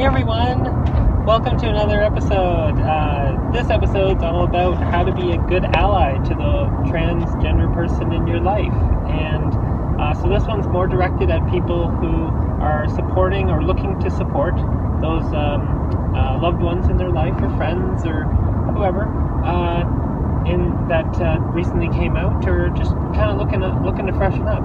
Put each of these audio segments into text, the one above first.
Hey everyone, welcome to another episode. This episode's all about how to be a good ally to the transgender person in your life. And so this one's more directed at people who are supporting or looking to support those loved ones in their life or friends or whoever that recently came out or just kind of looking to freshen up.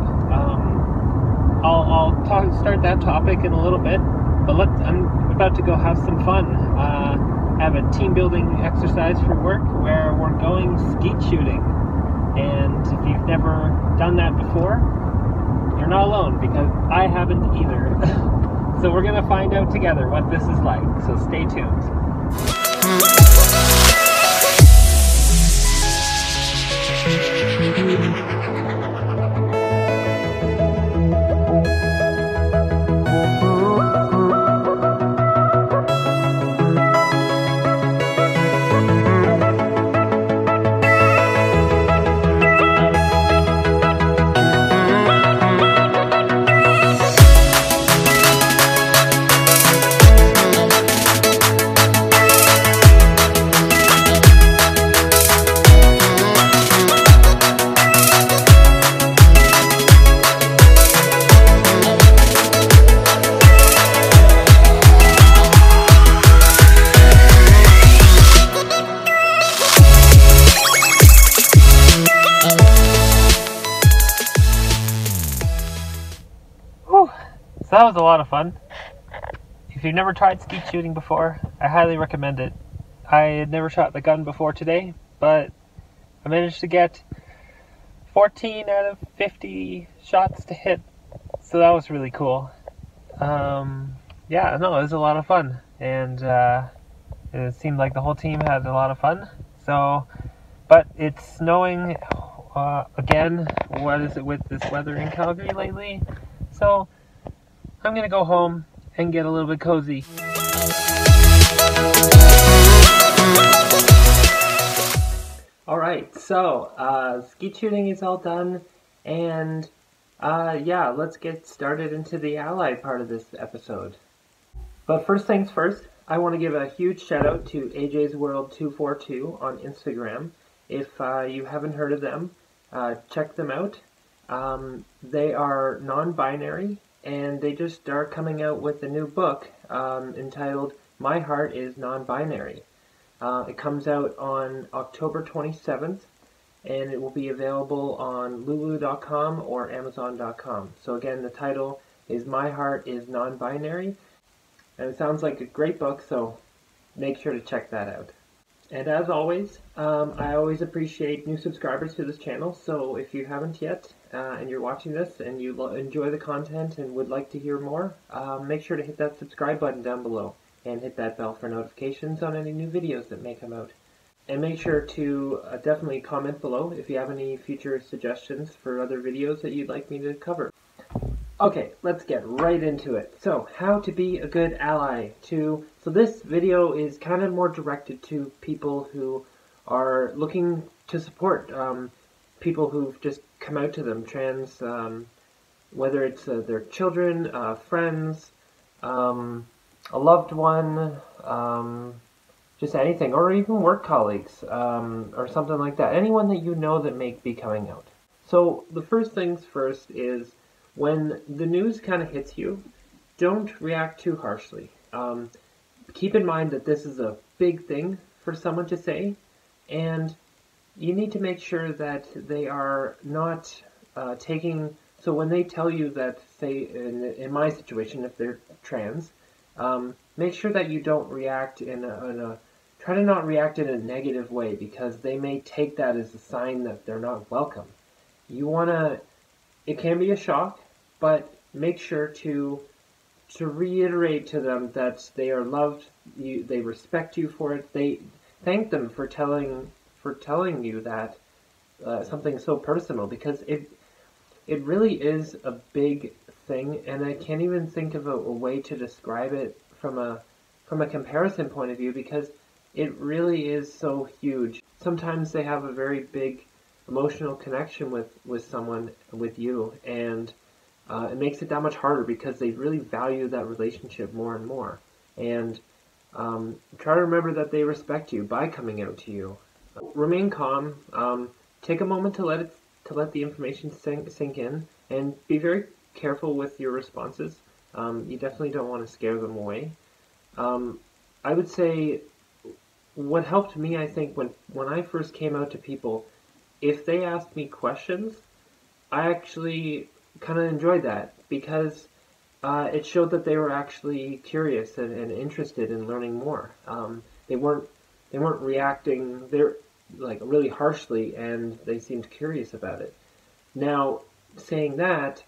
I'll start that topic in a little bit. But I'm about to go have some fun. I have a team building exercise for work where we're going skeet shooting. And if you've never done that before, you're not alone because I haven't either. So we're going to find out together what this is like. So stay tuned. So that was a lot of fun. If you've never tried skeet shooting before, I highly recommend it. I had never shot the gun before today, but I managed to get 14 out of 50 shots to hit, so that was really cool. Yeah, no, it was a lot of fun, and it seemed like the whole team had a lot of fun. So, but it's snowing again. What is it with this weather in Calgary lately? So I'm gonna go home and get a little bit cozy. Alright, so skeet shooting is all done, and yeah, let's get started into the ally part of this episode. But first things first, I want to give a huge shout out to AJ's World 242 on Instagram. If you haven't heard of them, check them out. They are non-binary, and they just are coming out with a new book entitled My Heart is Non-Binary. It comes out on October 27th, and it will be available on lulu.com or amazon.com. So again, the title is My Heart is Non-Binary, and it sounds like a great book, so make sure to check that out. And as always, I always appreciate new subscribers to this channel, so if you haven't yet, and you're watching this and you enjoy the content and would like to hear more, make sure to hit that subscribe button down below and hit that bell for notifications on any new videos that may come out. And make sure to definitely comment below if you have any future suggestions for other videos that you'd like me to cover. Okay, let's get right into it. So, how to be a good ally so this video is kind of more directed to people who are looking to support people who've just come out to them, trans, whether it's their children, friends, a loved one, just anything, or even work colleagues, or something like that. Anyone that you know that may be coming out. So the first things first is, when the news kind of hits you, don't react too harshly. Keep in mind that this is a big thing for someone to say, and you need to make sure that they are not taking... So when they tell you that, say, in my situation, if they're trans, make sure that you don't react try to not react in a negative way, because they may take that as a sign that they're not welcome. It can be a shock, but make sure to reiterate to them that they are loved, they respect you for it, they thank them for telling you that something so personal, because it really is a big thing, and I can't even think of a way to describe it from a comparison point of view, because it really is so huge. Sometimes they have a very big emotional connection with someone, with you, and it makes it that much harder because they really value that relationship more and more. and try to remember that they respect you by coming out to you. Remain calm. Take a moment to let the information sink in, and be very careful with your responses. You definitely don't want to scare them away. I would say what helped me, I think, when I first came out to people, if they asked me questions, I actually kind of enjoyed that because it showed that they were actually curious and interested in learning more. They weren't they weren't reacting they're like really harshly, and they seemed curious about it. Now, saying that,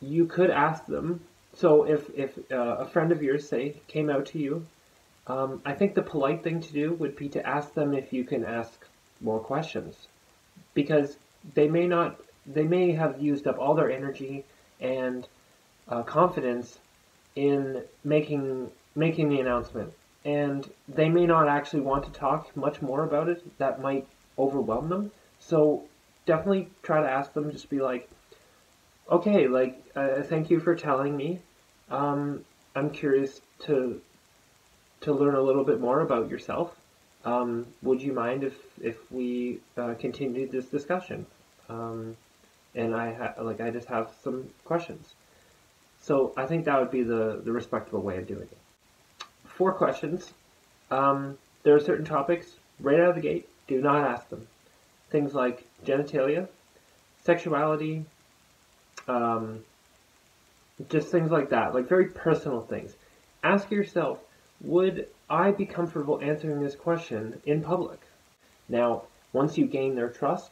you could ask them. So if a friend of yours, say, came out to you, I think the polite thing to do would be to ask them if you can ask more questions, because they may have used up all their energy and confidence in making the announcement, and they may not actually want to talk much more about it. That might overwhelm them. So definitely try to ask them. Just be like, okay, like, thank you for telling me. I'm curious to learn a little bit more about yourself. Would you mind if we continued this discussion? And I just have some questions. So I think that would be the respectable way of doing it. 4 questions. There are certain topics right out of the gate. Do not ask them. Things like genitalia, sexuality, just things like that, like very personal things. Ask yourself, would I be comfortable answering this question in public? Now, once you gain their trust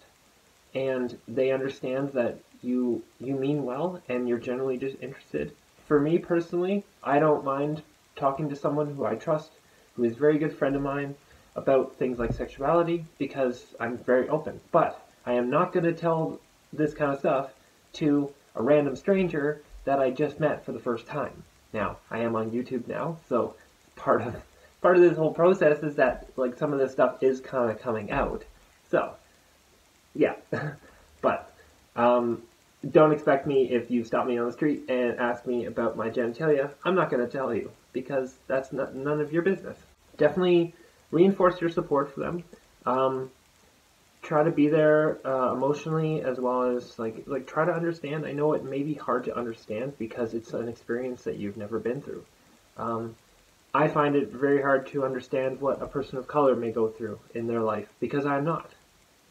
and they understand that you mean well and you're generally just interested. For me personally, I don't mind talking to someone who I trust, who is a very good friend of mine, about things like sexuality, because I'm very open. But I am not going to tell this kind of stuff to a random stranger that I just met for the first time. Now, I am on YouTube now, so part of this whole process is that like some of this stuff is kind of coming out. So, yeah. But don't expect me, if you stop me on the street and ask me about my genitalia, I'm not going to tell you, because that's none of your business. Definitely reinforce your support for them. Try to be there emotionally, as well as like try to understand. I know it may be hard to understand because it's an experience that you've never been through. I find it very hard to understand what a person of color may go through in their life, because I'm not.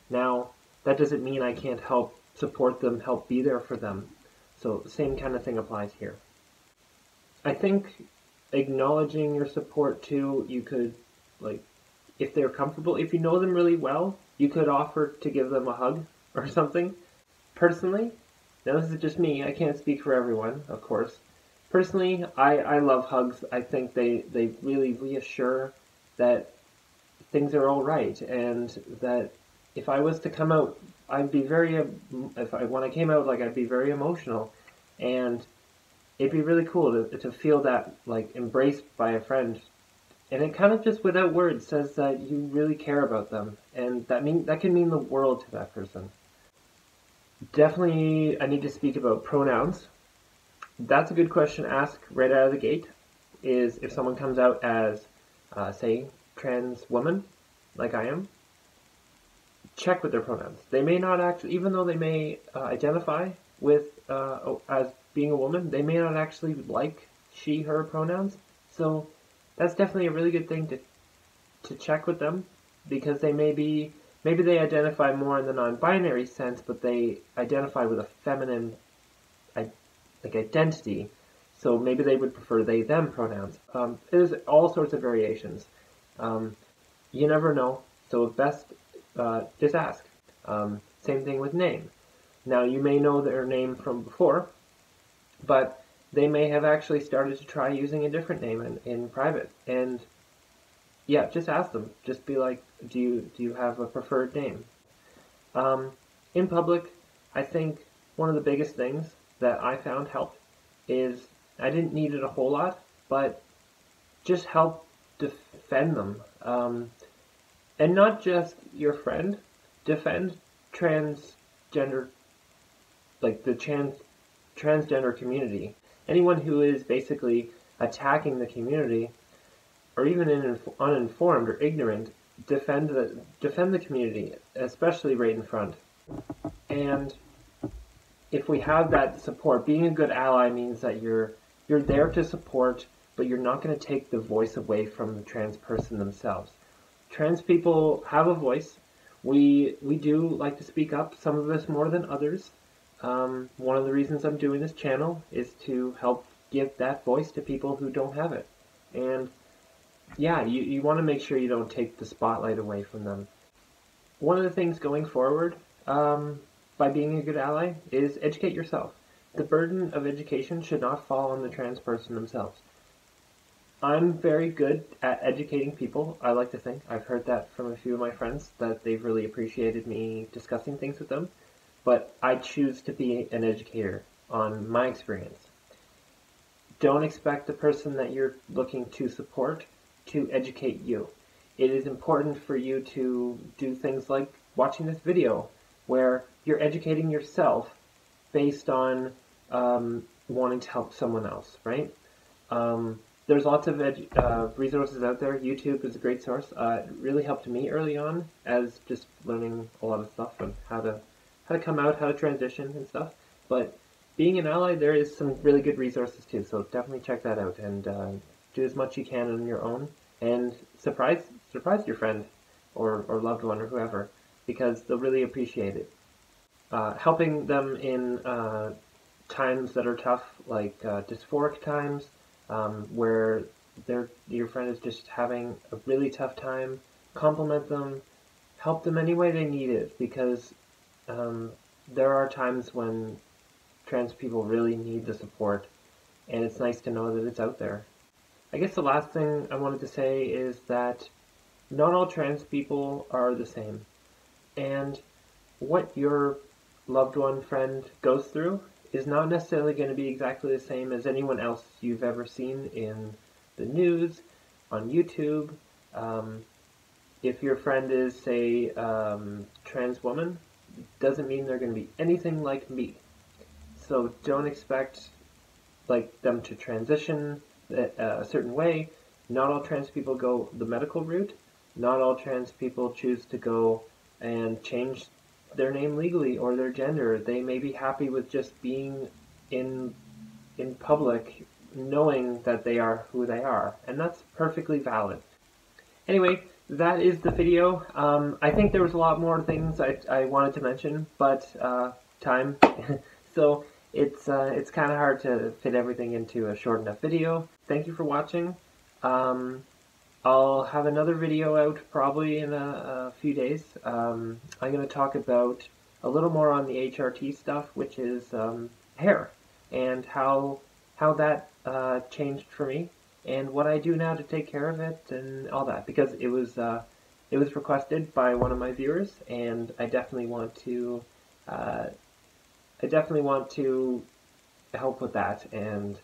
Now, that doesn't mean I can't help support them, help be there for them. So the same kind of thing applies here. I think acknowledging your support too, you could, like, if they're comfortable, if you know them really well, you could offer to give them a hug or something. Personally, now this is just me, I can't speak for everyone, of course. Personally, I love hugs. I think they really reassure that things are all right, and that if I was to come out, I'd be very, when I came out, like, I'd be very emotional, and it'd be really cool to feel that, like, embraced by a friend, and it kind of just without words says that you really care about them, and that can mean the world to that person. Definitely, I need to speak about pronouns. That's a good question to ask right out of the gate, is if someone comes out as, say, trans woman, like I am, check with their pronouns. They may not actually, even though they may identify with as being a woman, they may not actually like she, her pronouns. So that's definitely a really good thing to check with them, because maybe they identify more in the non-binary sense, but they identify with a feminine like identity. So maybe they would prefer they, them pronouns. There's all sorts of variations. You never know. So best just ask. Same thing with name. Now, you may know their name from before, but they may have actually started to try using a different name in private. And yeah, just ask them. Just be like, do you have a preferred name? In public, I think one of the biggest things that I found helped is, I didn't need it a whole lot, but just help defend them. And not just your friend, defend transgender, like the transgender community. Anyone who is basically attacking the community, or even uninformed or ignorant, defend the community, especially right in front. And if we have that support, being a good ally means that you're there to support, but you're not going to take the voice away from the trans person themselves. Trans people have a voice. We do like to speak up, some of us more than others. One of the reasons I'm doing this channel is to help give that voice to people who don't have it. And yeah, you want to make sure you don't take the spotlight away from them. One of the things going forward, by being a good ally, is educate yourself. The burden of education should not fall on the trans person themselves. I'm very good at educating people, I like to think. I've heard that from a few of my friends, that they've really appreciated me discussing things with them. But I choose to be an educator on my experience. Don't expect the person that you're looking to support to educate you. It is important for you to do things like watching this video, where you're educating yourself based on wanting to help someone else, right? There's lots of resources out there. YouTube is a great source. It really helped me early on as just learning a lot of stuff on how to come out, how to transition and stuff. But being an ally, there is some really good resources too, so definitely check that out and do as much you can on your own, and surprise your friend or loved one or whoever, because they'll really appreciate it. Helping them in times that are tough, like dysphoric times, where your friend is just having a really tough time, compliment them, help them any way they need it, because there are times when trans people really need the support, and it's nice to know that it's out there. I guess the last thing I wanted to say is that not all trans people are the same, and what your loved one, friend goes through is not necessarily going to be exactly the same as anyone else you've ever seen in the news, on YouTube. If your friend is, say, trans woman, doesn't mean they're going to be anything like me. So don't expect them to transition a certain way. Not all trans people go the medical route. Not all trans people choose to go and change their name legally or their gender. They may be happy with just being in public, knowing that they are who they are, and that's perfectly valid. Anyway, that is the video. I think there was a lot more things I wanted to mention, but time. So it's kind of hard to fit everything into a short enough video. Thank you for watching. I'll have another video out probably in a few days. I'm going to talk about a little more on the HRT stuff, which is hair, and how that changed for me, and what I do now to take care of it, and all that, because it was requested by one of my viewers, and I definitely want to help with that and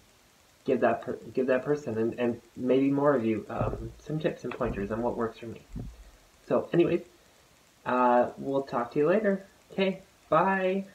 give that person and maybe more of you some tips and pointers on what works for me. So anyways, we'll talk to you later. Okay, bye.